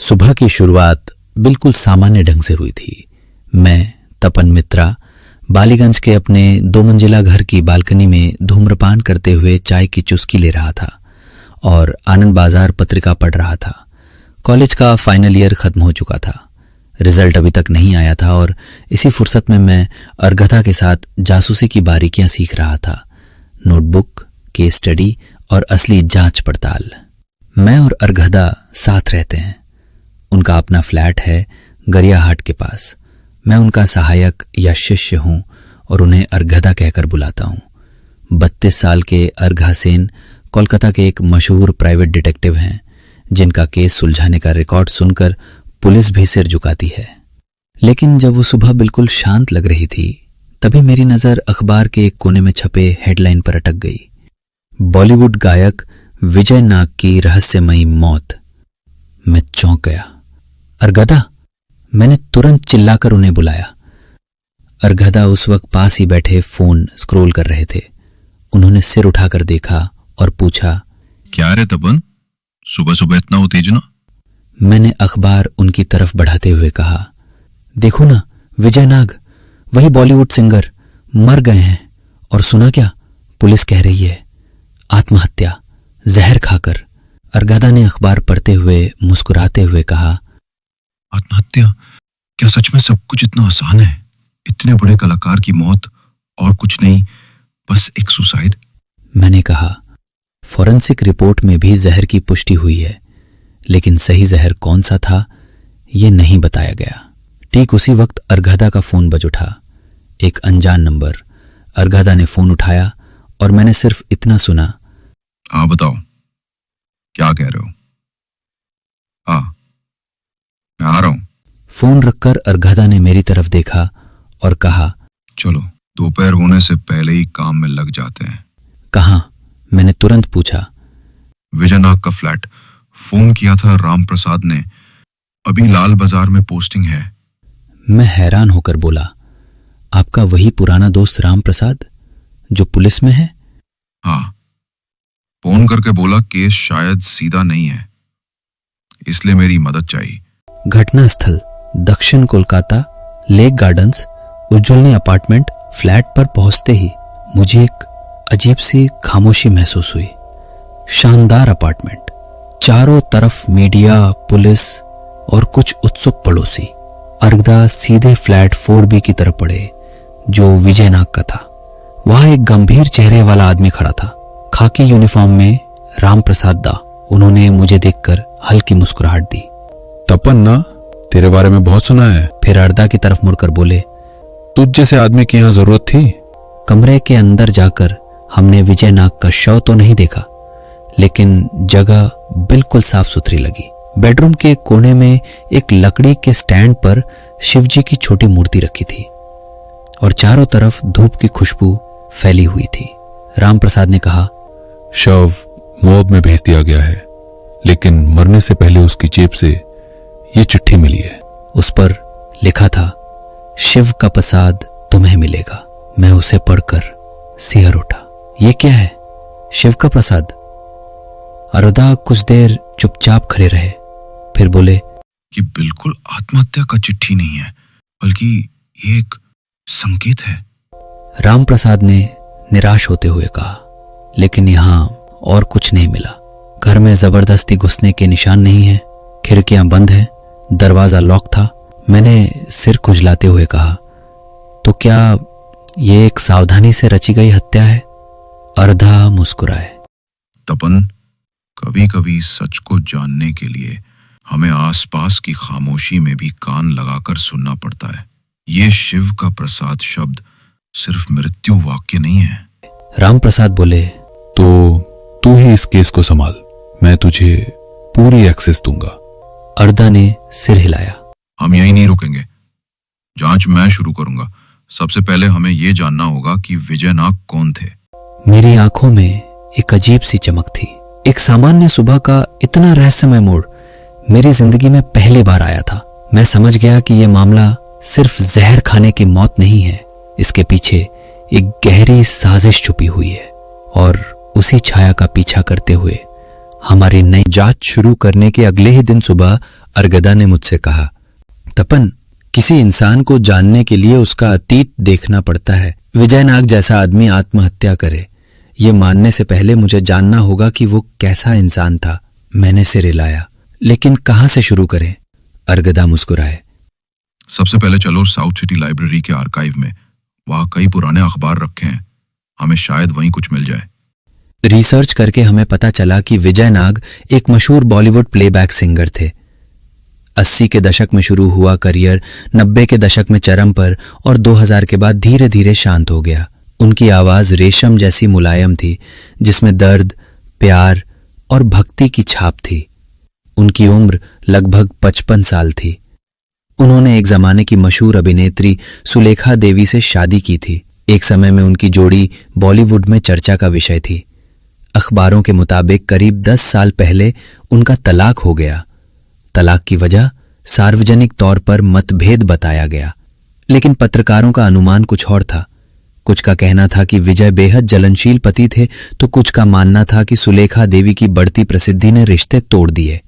सुबह की शुरुआत बिल्कुल सामान्य ढंग से हुई थी। मैं, तपन मित्रा, बालीगंज के अपने 2 मंजिला घर की बालकनी में धूम्रपान करते हुए चाय की चुस्की ले रहा था और आनंद बाजार पत्रिका पढ़ रहा था। कॉलेज का फाइनल ईयर खत्म हो चुका था। रिजल्ट अभी तक नहीं आया था और इसी फुर्सत में मैं अर्घदा के साथ जासूसी की बारीकियां सीख रहा था। नोटबुक, केस स्टडी और असली जांच पड़ताल। मैं और अर्घदा साथ रहते हैं। उनका अपना फ्लैट है गरियाहाट के पास। मैं उनका सहायक या शिष्य हूं और उन्हें अर्घदा कहकर बुलाता हूं। 32 साल के अर्घा सेन कोलकाता के एक मशहूर प्राइवेट डिटेक्टिव हैं, जिनका केस सुलझाने का रिकॉर्ड सुनकर पुलिस भी सिर झुकाती है। लेकिन जब वो सुबह बिल्कुल शांत लग रही थी, तभी मेरी नजर अखबार के एक कोने में छपे हेडलाइन पर अटक गई। बॉलीवुड गायक विजय नाग की रहस्यमयी मौत। मैं चौंक गया। अर्घदा, मैंने तुरंत चिल्लाकर उन्हें बुलाया। अर्घदा उस वक्त पास ही बैठे फोन स्क्रॉल कर रहे थे। उन्होंने सिर उठाकर देखा और पूछा, क्या रे तपन, सुबह सुबह इतना उत्तेजना? मैंने अखबार उनकी तरफ बढ़ाते हुए कहा, देखो ना, विजय नाग, वही बॉलीवुड सिंगर, मर गए हैं। और सुना क्या, पुलिस कह रही है आत्महत्या, जहर खाकर। अर्घदा ने अखबार पढ़ते हुए मुस्कुराते हुए कहा, आत्महत्या? क्या सच में सब कुछ इतना आसान है? इतने बड़े कलाकार की मौत और कुछ नहीं, बस एक सुसाइड? मैंने कहा, फॉरेंसिक रिपोर्ट में भी जहर की पुष्टि हुई है, लेकिन सही जहर कौन सा था ये नहीं बताया गया। ठीक उसी वक्त अर्घदा का फोन बज उठा। एक अनजान नंबर। अर्घदा ने फोन उठाया और मैंने सिर्फ इतना सुना, हाँ बताओ, क्या कह रहे हो? मैं आ रहा हूं। फोन रखकर अर्घदा ने मेरी तरफ देखा और कहा, चलो दोपहर होने से पहले ही काम में लग जाते हैं। कहाँ? मैंने तुरंत पूछा। विजयनाग का फ्लैट। फोन किया था राम प्रसाद ने, अभी लाल बाजार में पोस्टिंग है। मैं हैरान होकर बोला, आपका वही पुराना दोस्त राम प्रसाद जो पुलिस में है? हाँ, फोन करके बोला केस शायद सीधा नहीं है, इसलिए मेरी मदद चाहिए। घटना स्थल दक्षिण Kolkata, Lake Gardens, Ujjwalini apartment flat पर पहुंचते ही मुझे एक अजीब सी खामोशी महसूस हुई। शानदार अपार्टमेंट, चारों तरफ मीडिया, पुलिस और कुछ उत्सुक पड़ोसी। अर्घदा सीधे फ्लैट 4B की तरफ बढ़े, जो विजयनाग का था। वहां एक गंभीर चेहरे वाला आदमी खड़ा था, खाकी यूनिफॉर्म में, राम प्रसाद दा। उन्होंने मुझे देखकर हल्की मुस्कुराहट दी। तपन ना, तेरे बारे में बहुत सुना है। फिर अर्घदा की तरफ मुड़कर बोले, तुझ जैसे आदमी की यहाँ जरूरत थी। कमरे के अंदर जाकर हमने विजयनाग का शव तो नहीं देखा, लेकिन जगह बिल्कुल साफ सुथरी लगी। बेडरूम के कोने में एक लकड़ी के स्टैंड पर शिवजी की छोटी मूर्ति रखी थी और चारों तरफ धूप की खुशबू फैली हुई थी। राम प्रसाद ने कहा, शव मोब में भेज दिया गया है, लेकिन मरने से पहले उसकी जेब से ये चिट्ठी मिली है। उस पर लिखा था, शिव का प्रसाद तुम्हें मिलेगा। मैं उसे पढ़कर सिहर उठा। ये क्या है, शिव का प्रसाद? अर्घदा कुछ देर चुपचाप खड़े रहे, फिर बोले, ये बिल्कुल आत्महत्या का चिट्ठी नहीं है, बल्कि ये एक संकेत है। राम प्रसाद ने निराश होते हुए कहा, लेकिन यहां और कुछ नहीं मिला। घर में जबरदस्ती घुसने के निशान नहीं है, खिड़कियां बंद हैं, दरवाजा लॉक था। मैंने सिर खुजलाते हुए कहा, तो क्या ये एक सावधानी से रची गई हत्या है? अर्घदा मुस्कुराए। तपन, कभी कभी सच को जानने के लिए हमें आसपास की खामोशी में भी कान लगाकर सुनना पड़ता है। ये शिव का प्रसाद शब्द सिर्फ मृत्यु वाक्य नहीं है। राम प्रसाद बोले, तो तू ही इस केस को संभाल, मैं तुझे पूरी एक्सेस दूंगा। अर्घदा ने सिर हिलाया। हम यही नहीं रुकेंगे, जांच मैं शुरू करूंगा। सबसे पहले हमें यह जानना होगा कि विजयनाग कौन थे। मेरी आंखों में एक अजीब सी चमक थी। एक सामान्य सुबह का इतना रहस्यमय मोड़ मेरी जिंदगी में पहली बार आया था। मैं समझ गया कि यह मामला सिर्फ जहर खाने की मौत नहीं है, इसके पीछे एक गहरी साजिश छुपी हुई है। और उसी छाया का पीछा करते हुए हमारी नई जांच शुरू करने के अगले ही दिन सुबह अर्गदा ने मुझसे कहा, तपन, किसी इंसान को जानने के लिए उसका अतीत देखना पड़ता है। विजयनाग जैसा आदमी आत्महत्या करे, ये मानने से पहले मुझे जानना होगा कि वो कैसा इंसान था। मैंने सिर हिलाया, लेकिन कहां से शुरू करें? अर्गदा मुस्कुराए। सबसे पहले चलो साउथ सिटी लाइब्रेरी के आर्काइव में, वहां कई पुराने अखबार रखे हैं, हमें शायद वहीं कुछ मिल जाए। रिसर्च करके हमें पता चला कि विजयनाग एक मशहूर बॉलीवुड प्लेबैक सिंगर थे। 80 के दशक में शुरू हुआ करियर 90 के दशक में चरम पर और 2000 के बाद धीरे धीरे शांत हो गया। उनकी आवाज रेशम जैसी मुलायम थी, जिसमें दर्द, प्यार और भक्ति की छाप थी। उनकी उम्र लगभग 55 साल थी। उन्होंने एक जमाने की मशहूर अभिनेत्री सुलेखा देवी से शादी की थी। एक समय में उनकी जोड़ी बॉलीवुड में चर्चा का विषय थी। अखबारों के मुताबिक करीब 10 साल पहले उनका तलाक हो गया। तलाक की वजह सार्वजनिक तौर पर मतभेद बताया गया, लेकिन पत्रकारों का अनुमान कुछ और था। कुछ का कहना था कि विजय बेहद जलनशील पति थे, तो कुछ का मानना था कि सुलेखा देवी की बढ़ती प्रसिद्धि ने रिश्ते तोड़ दिए।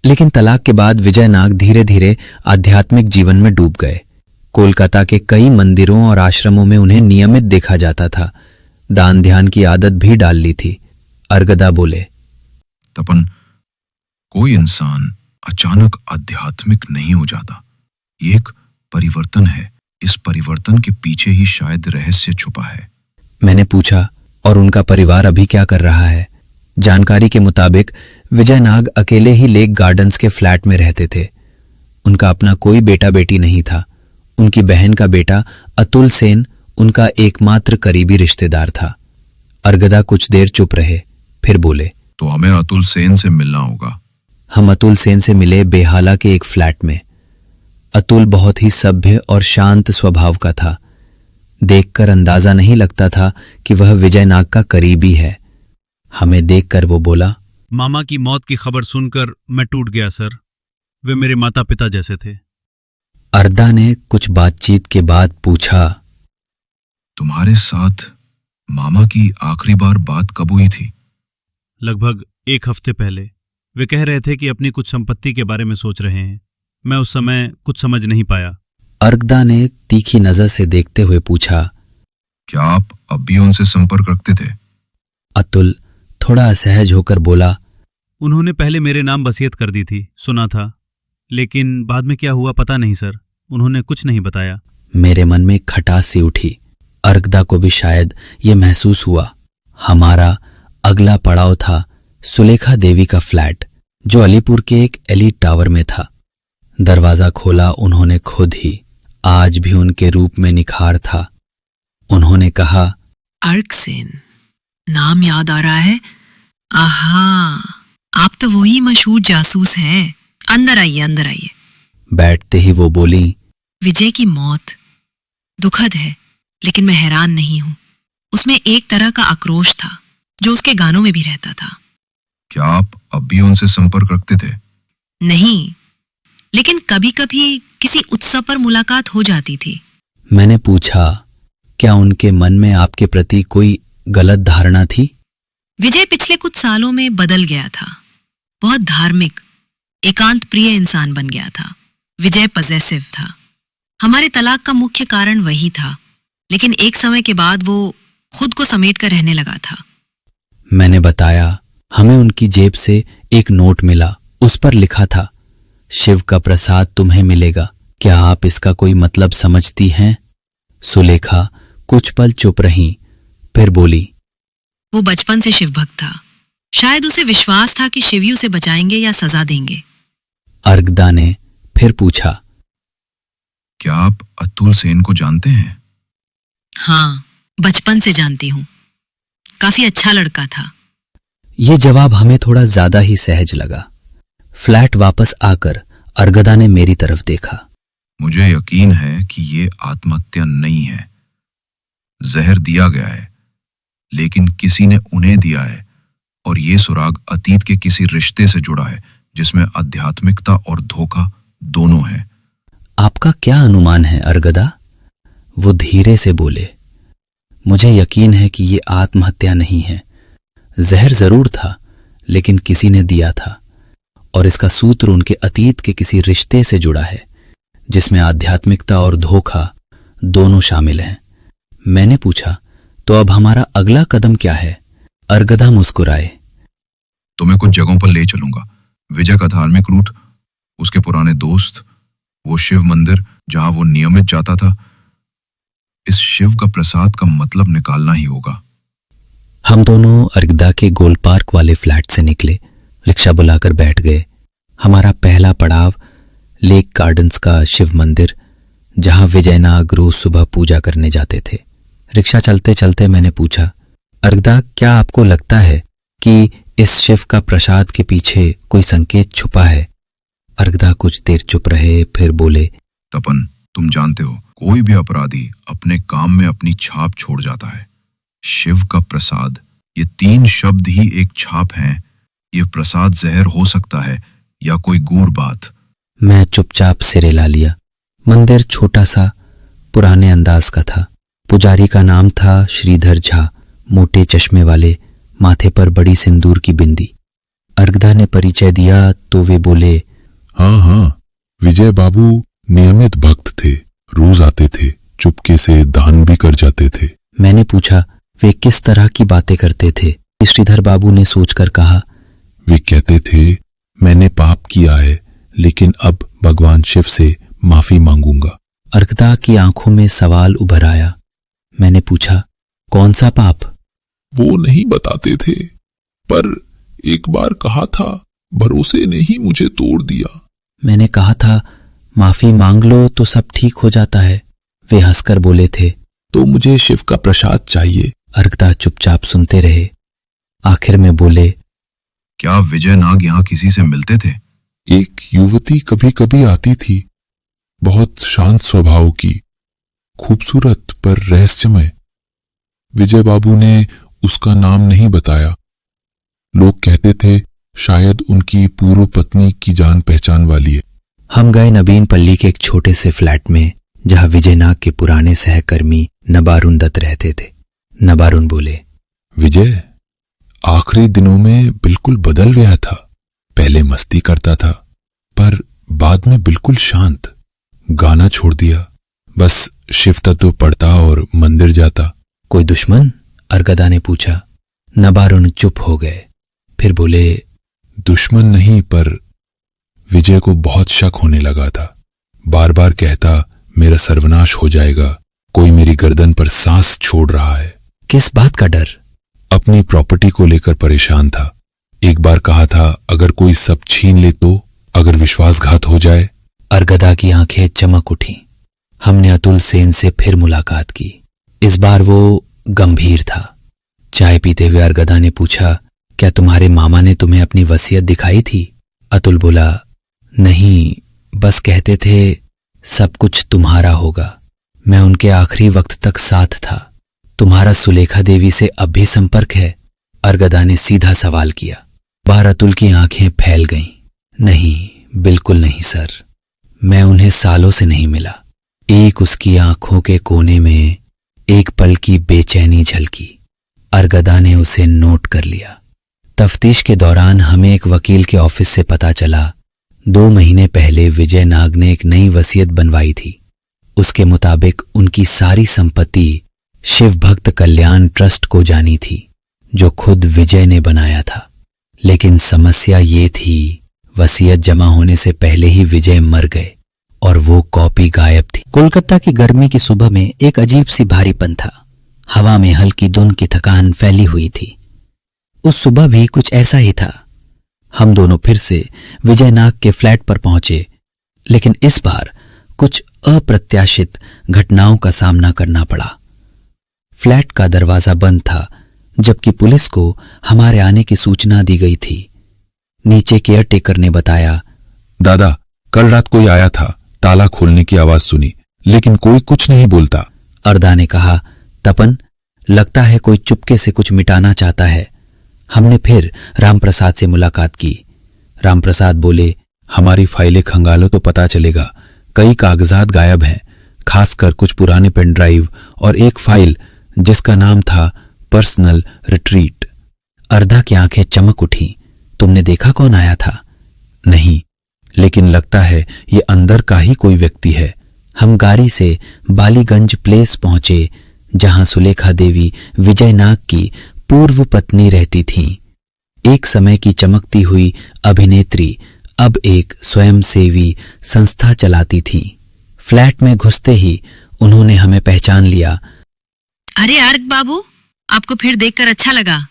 लेकिन तलाक के बाद विजयनाग धीरे धीरे आध्यात्मिक जीवन में डूब गए। कोलकाता के कई मंदिरों और आश्रमों में उन्हें नियमित देखा जाता था। दान ध्यान की आदत भी डाल ली थी। अर्गदा बोले, तपन, कोई इंसान अचानक आध्यात्मिक नहीं हो जाता। ये एक परिवर्तन है। इस परिवर्तन के पीछे ही शायद रहस्य छुपा है। मैंने पूछा, और उनका परिवार अभी क्या कर रहा है? जानकारी के मुताबिक विजयनाग अकेले ही लेक गार्डन्स के फ्लैट में रहते थे। उनका अपना कोई बेटा बेटी नहीं था। उनकी बहन का बेटा अतुल सेन उनका एकमात्र करीबी रिश्तेदार था। अर्गदा कुछ देर चुप रहे, फिर बोले, तो हमें अतुल सेन से मिलना होगा। हम अतुल सेन से मिले बेहाला के एक फ्लैट में। अतुल बहुत ही सभ्य और शांत स्वभाव का था। देखकर अंदाजा नहीं लगता था कि वह विजयनाग का करीबी है। हमें देखकर वो बोला, मामा की मौत की खबर सुनकर मैं टूट गया सर। वे मेरे माता पिता जैसे थे। अर्दा ने कुछ बातचीत के बाद पूछा, तुम्हारे साथ मामा की आखिरी बार बात कब हुई थी? लगभग 1 हफ्ते पहले। वे कह रहे थे कि अपनी कुछ संपत्ति के बारे में सोच रहे हैं। मैं उस समय कुछ समझ नहीं पाया। अर्गदा ने तीखी नजर से देखते हुए पूछा, क्या आप अब भी उनसे संपर्क रखते थे? अतुल थोड़ा असहज होकर बोला, उन्होंने पहले मेरे नाम वसीयत कर दी थी, सुना था, लेकिन बाद में क्या हुआ पता नहीं सर। उन्होंने कुछ नहीं बताया। मेरे मन में खटास सी उठी। अर्गदा को भी शायद ये महसूस हुआ। हमारा अगला पड़ाव था सुलेखा देवी का फ्लैट, जो अलीपुर के एक एलीट टावर में था। दरवाजा खोला उन्होंने खुद ही। आज भी उनके रूप में निखार था। उन्होंने कहा, अर्क सेन, नाम याद आ रहा है? आहा, आप तो वही मशहूर जासूस हैं। अंदर आइए, अंदर आइए। बैठते ही वो बोली, विजय की मौत दुखद है, लेकिन मैं हैरान नहीं हूं। उसमें एक तरह का आक्रोश था जो उसके गानों में भी रहता था। क्या आप अब भी उनसे संपर्क रखते थे? नहीं, लेकिन कभी कभी किसी उत्सव पर मुलाकात हो जाती थी। मैंने पूछा, क्या उनके मन में आपके प्रति कोई गलत धारणा थी? विजय पिछले कुछ सालों में बदल गया था। बहुत धार्मिक, एकांत प्रिय इंसान बन गया था। विजय पॉसेसिव था। हमारे तलाक का मुख्य कारण वही था, लेकिन एक समय के बाद वो खुद को समेट कर रहने लगा था। मैंने बताया, हमें उनकी जेब से एक नोट मिला। उस पर लिखा था, शिव का प्रसाद तुम्हें मिलेगा। क्या आप इसका कोई मतलब समझती हैं? सुलेखा कुछ पल चुप रहीं, फिर बोली, वो बचपन से शिव भक्त था। शायद उसे विश्वास था कि शिव उसे बचाएंगे या सजा देंगे। अर्गदा ने फिर पूछा, क्या आप अतुल सेन को जानते हैं? हाँ, बचपन से जानती हूँ। काफी अच्छा लड़का था। ये जवाब हमें थोड़ा ज्यादा ही सहज लगा। फ्लैट वापस आकर अर्गदा ने मेरी तरफ देखा। मुझे यकीन है कि ये आत्महत्या नहीं है। जहर दिया गया है, लेकिन किसी ने उन्हें दिया है, और ये सुराग अतीत के किसी रिश्ते से जुड़ा है जिसमें आध्यात्मिकता और धोखा दोनों है। आपका क्या अनुमान है अर्गदा? वो धीरे से बोले, मुझे यकीन है कि ये आत्महत्या नहीं है। जहर जरूर था, लेकिन किसी ने दिया था, और इसका सूत्र उनके अतीत के किसी रिश्ते से जुड़ा है जिसमें आध्यात्मिकता और धोखा दोनों शामिल हैं। मैंने पूछा, तो अब हमारा अगला कदम क्या है? अर्गदा मुस्कुराए। तुम्हें कुछ जगहों पर ले चलूंगा। विजय का धार्मिक रूट, उसके पुराने दोस्त, वो शिव मंदिर जहां वो नियमित जाता था। इस शिव का प्रसाद का मतलब निकालना ही होगा। हम दोनों अर्गदा के गोल पार्क वाले फ्लैट से निकले, रिक्शा बुलाकर बैठ गए। हमारा पहला पड़ाव लेक गार्डन्स का शिव मंदिर, जहां विजयनाग रोज सुबह पूजा करने जाते थे। रिक्शा चलते चलते मैंने पूछा, अर्गदा, क्या आपको लगता है कि इस शिव का प्रसाद के पीछे कोई संकेत छुपा है? अर्गदा कुछ देर चुप रहे, फिर बोले, तपन, तुम जानते हो, कोई भी अपराधी अपने काम में अपनी छाप छोड़ जाता है। शिव का प्रसाद, ये 3 शब्द ही एक छाप हैं। ये प्रसाद जहर हो सकता है या कोई गूढ़ बात। मैं चुपचाप सिरे ला लिया। मंदिर छोटा सा पुराने अंदाज का था। पुजारी का नाम था श्रीधर झा, मोटे चश्मे वाले, माथे पर बड़ी सिंदूर की बिंदी। अर्गदा ने परिचय दिया तो वे बोले, हाँ, विजय बाबू नियमित भक्त थे, रोज आते थे, चुपके से दान भी कर जाते थे। मैंने पूछा, वे किस तरह की बातें करते थे? श्रीधर बाबू ने सोचकर कहा, वे कहते थे, मैंने पाप किया है, लेकिन अब भगवान शिव से माफी मांगूंगा। अर्गदा की आंखों में सवाल उभर आया। मैंने पूछा, कौन सा पाप? वो नहीं बताते थे, पर एक बार कहा था, भरोसे ने ही मुझे तोड़ दिया। मैंने कहा था, माफी मांग लो तो सब ठीक हो जाता है। वे हंसकर बोले थे, तो मुझे शिव का प्रसाद चाहिए। अर्गदा चुपचाप सुनते रहे। आखिर में बोले, क्या विजय नाग यहाँ किसी से मिलते थे? एक युवती कभी कभी आती थी, बहुत शांत स्वभाव की, खूबसूरत पर रहस्यमय। विजय बाबू ने उसका नाम नहीं बताया। लोग कहते थे शायद उनकी पूर्व पत्नी की जान पहचान वाली है। हम गए नबीन पल्ली के एक छोटे से फ्लैट में, जहां विजयनाग के पुराने सहकर्मी नबारुण दत्त रहते थे। नबारुण बोले, विजय आखिरी दिनों में बिल्कुल बदल गया था। पहले मस्ती करता था, पर बाद में बिल्कुल शांत। गाना छोड़ दिया, बस शिव तत्व पढ़ता और मंदिर जाता। कोई दुश्मन? अर्गदा ने पूछा। नबारुण चुप हो गए, फिर बोले, दुश्मन नहीं, पर विजय को बहुत शक होने लगा था। बार बार कहता, मेरा सर्वनाश हो जाएगा, कोई मेरी गर्दन पर सांस छोड़ रहा है। किस बात का डर? अपनी प्रॉपर्टी को लेकर परेशान था। एक बार कहा था, अगर कोई सब छीन ले तो, अगर विश्वासघात हो जाए। अर्गदा की आंखें चमक उठी। हमने अतुल सेन से फिर मुलाकात की। इस बार वो गंभीर था। चाय पीते हुए अर्गदा ने पूछा, क्या तुम्हारे मामा ने तुम्हें अपनी वसीयत दिखाई थी? अतुल बोला, नहीं, बस कहते थे सब कुछ तुम्हारा होगा। मैं उनके आखिरी वक्त तक साथ था। तुम्हारा सुलेखा देवी से अब भी संपर्क है? अर्गदा ने सीधा सवाल किया। बार अतुल की आंखें फैल गईं। नहीं, बिल्कुल नहीं सर, मैं उन्हें सालों से नहीं मिला। एक उसकी आंखों के कोने में एक पल की बेचैनी झलकी। अर्गदा ने उसे नोट कर लिया। तफ्तीश के दौरान हमें एक वकील के ऑफिस से पता चला, 2 महीने पहले विजय नाग ने एक नई वसीयत बनवाई थी। उसके मुताबिक उनकी सारी संपत्ति शिव भक्त कल्याण ट्रस्ट को जानी थी, जो खुद विजय ने बनाया था। लेकिन समस्या ये थी, वसीयत जमा होने से पहले ही विजय मर गए और वो कॉपी गायब थी। कोलकाता की गर्मी की सुबह में एक अजीब सी भारीपन था। हवा में हल्की धुंध की थकान फैली हुई थी। उस सुबह भी कुछ ऐसा ही था। हम दोनों फिर से विजय नाग के फ्लैट पर पहुंचे, लेकिन इस बार कुछ अप्रत्याशित घटनाओं का सामना करना पड़ा। फ्लैट का दरवाजा बंद था, जबकि पुलिस को हमारे आने की सूचना दी गई थी। नीचे केयरटेकर ने बताया, दादा, कल रात कोई आया था, ताला खोलने की आवाज सुनी, लेकिन कोई कुछ नहीं बोलता। अर्दा ने कहा, तपन, लगता है कोई चुपके से कुछ मिटाना चाहता है। हमने फिर रामप्रसाद से मुलाकात की। रामप्रसाद बोले, हमारी फाइलें खंगालो तो पता चलेगा। कई कागजात गायब हैं, खासकर कुछ पुराने पेन ड्राइव और एक फाइल जिसका नाम था पर्सनल रिट्रीट। अर्दा की आंखें चमक उठी। तुमने देखा कौन आया था? नहीं, लेकिन लगता है ये अंदर का ही कोई व्यक्ति है। हम गाड़ी से बालीगंज प्लेस पहुंचे, जहां सुलेखा देवी विजयनाग की पूर्व पत्नी रहती थीं। एक समय की चमकती हुई अभिनेत्री अब एक स्वयंसेवी संस्था चलाती थीं। फ्लैट में घुसते ही उन्होंने हमें पहचान लिया। अरे अर्क बाबू, आपको फिर देखकर अच्छा लगा।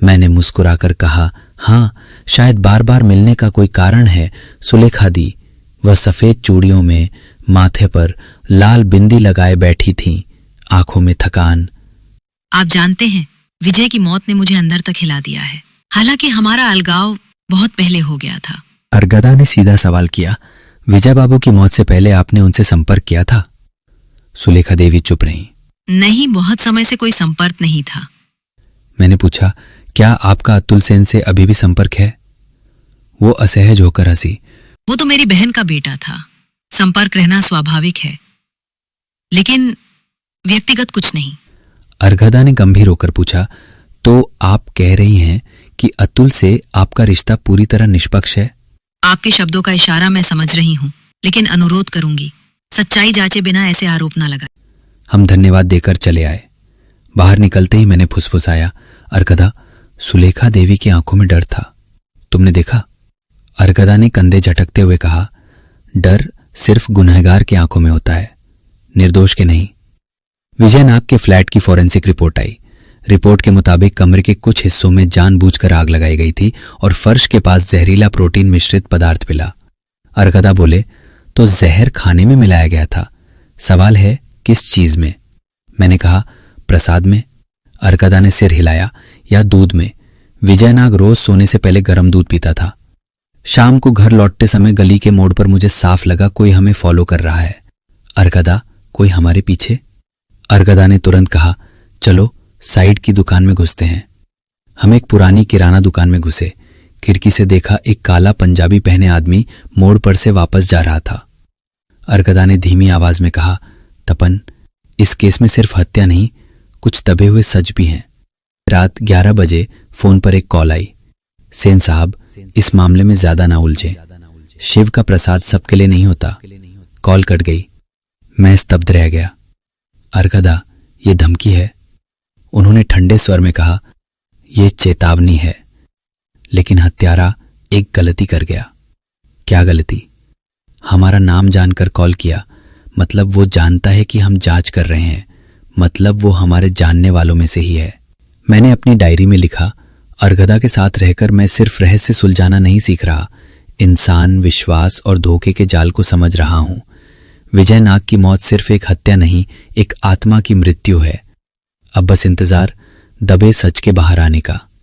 मैंने मुस्कुराकर कहा, हाँ, शायद बार बार मिलने का कोई कारण है सुलेखा दी। वह सफेद चूड़ियों में माथे पर लाल बिंदी लगाए बैठी थीं, आंखों में थकान। आप जानते हैं, विजय की मौत ने मुझे अंदर तक हिला दिया है। हालांकि हमारा अलगाव बहुत पहले हो गया था। अर्गदा ने सीधा सवाल किया, विजय बाबू की मौत से पहले आपने उनसे संपर्क किया था? सुलेखा देवी चुप रहीं। नहीं, बहुत समय से कोई संपर्क नहीं था। मैंने पूछा, क्या आपका अतुल सेन से अभी भी संपर्क है? वो असहज होकर हंसी। वो तो मेरी बहन का बेटा था, संपर्क रहना स्वाभाविक है, लेकिन व्यक्तिगत कुछ नहीं। अर्गदा ने गंभीर होकर पूछा, तो आप कह रही हैं कि अतुल से आपका रिश्ता पूरी तरह निष्पक्ष है? आपके शब्दों का इशारा मैं समझ रही हूँ, लेकिन अनुरोध करूंगी, सच्चाई जांचे बिना ऐसे आरोप न लगाएं। हम धन्यवाद देकर चले आए। बाहर निकलते ही मैंने फुसफुसाया, अर्गदा, सुलेखा देवी की आंखों में डर था, तुमने देखा? अर्गदा ने कंधे झटकते हुए कहा, डर सिर्फ गुनहगार की आंखों में होता है, निर्दोष के नहीं। विजयनाग के फ्लैट की फॉरेंसिक रिपोर्ट आई। रिपोर्ट के मुताबिक कमरे के कुछ हिस्सों में जानबूझकर आग लगाई गई थी और फर्श के पास जहरीला प्रोटीन मिश्रित पदार्थ मिला। अर्गदा बोले, तो जहर खाने में मिलाया गया था। सवाल है किस चीज में? मैंने कहा, प्रसाद में। अर्गदा ने सिर हिलाया, या दूध में। विजयनाग रोज सोने से पहले गर्म दूध पीता था। शाम को घर लौटते समय गली के मोड़ पर मुझे साफ लगा कोई हमें फॉलो कर रहा है। अर्गदा, कोई हमारे पीछे? अर्गदा ने तुरंत कहा, चलो साइड की दुकान में घुसते हैं। हम एक पुरानी किराना दुकान में घुसे। खिड़की से देखा, एक काला पंजाबी पहने आदमी मोड़ पर से वापस जा रहा था। अर्गदा ने धीमी आवाज में कहा, तपन, इस केस में सिर्फ हत्या नहीं, कुछ दबे हुए सच भी हैं। रात 11 बजे फोन पर एक कॉल आई, सेन साहब, इस मामले में ज्यादा ना उलझे, शिव का प्रसाद सबके लिए नहीं होता। कॉल कट गई। मैं स्तब्ध रह गया। अर्गदा, ये धमकी है? उन्होंने ठंडे स्वर में कहा, यह चेतावनी है। लेकिन हत्यारा एक गलती कर गया। क्या गलती? हमारा नाम जानकर कॉल किया, मतलब वो जानता है कि हम जांच कर रहे हैं, मतलब वो हमारे जानने वालों में से ही है। मैंने अपनी डायरी में लिखा, अर्गदा के साथ रहकर मैं सिर्फ रहस्य सुलझाना नहीं सीख रहा, इंसान, विश्वास और धोखे के जाल को समझ रहा हूं। विजयनाग की मौत सिर्फ एक हत्या नहीं, एक आत्मा की मृत्यु है। अब बस इंतजार दबे सच के बाहर आने का।